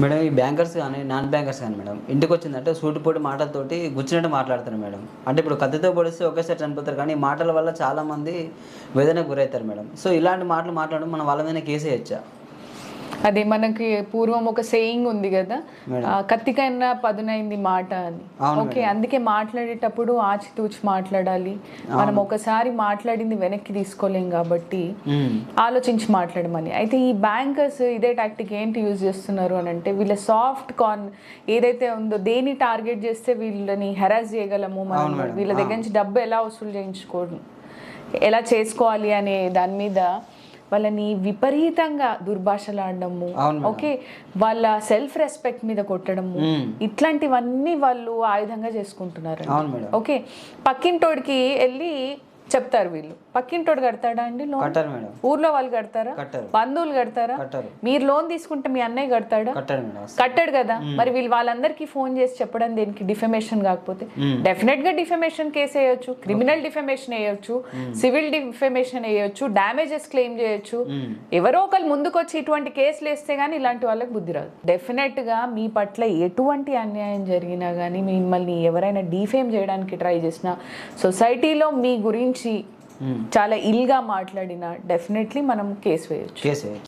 Madam ఈ bankers కానీ non bankers కానీ మేడం ఇంటికి వచ్చిందంటే సూటిపోటి మాటలతోటి గుచ్చినట్టు మాట్లాడతారు మేడం. అంటే ఇప్పుడు కత్తితో పొడిస్తే ఒకేసారి చనిపోతారు, కానీ ఈ మాటల వల్ల చాలామంది వేదనకు గురవుతారు మేడం. సో ఇలాంటి మాటలు మాట్లాడడం మనం వాళ్ళ మీద కేసు వేయచ్చా? అదే మనకి పూర్వం ఒక సేయింగ్ ఉంది కదా, మేడం. కత్తికైనా పదునైంది మాట అని. అవును ఓకే, మేడం. అందుకే మాట్లాడేటప్పుడు ఆచితూచి మాట్లాడాలి. మనం ఒకసారి మాట్లాడింది వెనక్కి తీసుకోలేం కాబట్టి ఆలోచించి మాట్లాడమని. అయితే ఈ బ్యాంకర్స్ ఇదే టాక్టిక్ ఏంటి యూజ్ చేస్తున్నారు అని అంటే, వీళ్ళ సాఫ్ట్ ఏదైతే ఉందో దేన్ని టార్గెట్ చేస్తే వీళ్ళని హెరాస్ చేయగలము, మనం వీళ్ళ దగ్గర నుంచి డబ్బు ఎలా వసూలు చేయించుకోవడం, ఎలా చేసుకోవాలి అనే దాని మీద వాళ్ళని విపరీతంగా దుర్భాషలాడము, ఓకే, వాళ్ళ సెల్ఫ్ రెస్పెక్ట్ మీద కొట్టడము, ఇట్లాంటివన్నీ వాళ్ళు ఆయుధంగా చేసుకుంటున్నారు. ఓకే, పక్కింటోడికి వెళ్ళి చెప్తారు వీళ్ళు, పక్కింటోడు కడతాడా అండి లోన్? కట్టారు మేడం. ఊర్లో వాళ్ళు కడతారా? బంధువులు కడతారా? మీరు లోన్ తీసుకుంటే మీ అన్నయ్య కడతాడా? కట్టాడు కదా. మరి వీళ్ళు వాళ్ళందరికీ ఫోన్ చేసి చెప్పడం దేనికి? డిఫమేషన్ కాకపోతే డెఫినెట్ గా డిఫమేషన్ కేసు వేయొచ్చు, క్రిమినల్ డిఫమేషన్ వేయొచ్చు, సివిల్ డిఫమేషన్ వేయొచ్చు, డ్యామేజెస్ క్లెయిమ్ చేయొచ్చు. ఎవరో ఒకరు ముందుకు వచ్చి ఇటువంటి కేసులు వేస్తే గానీ ఇలాంటి వాళ్ళకి బుద్ధి రాదు. డెఫినెట్ గా మీ పట్ల ఎటువంటి అన్యాయం జరిగినా కానీ, మిమ్మల్ని ఎవరైనా డిఫేమ్ చేయడానికి ట్రై చేసినా, సొసైటీలో మీ గురించి చాలా ఇల్గా మాట్లాడినా డెఫినెట్లీ మనం కేసు వేయొచ్చు.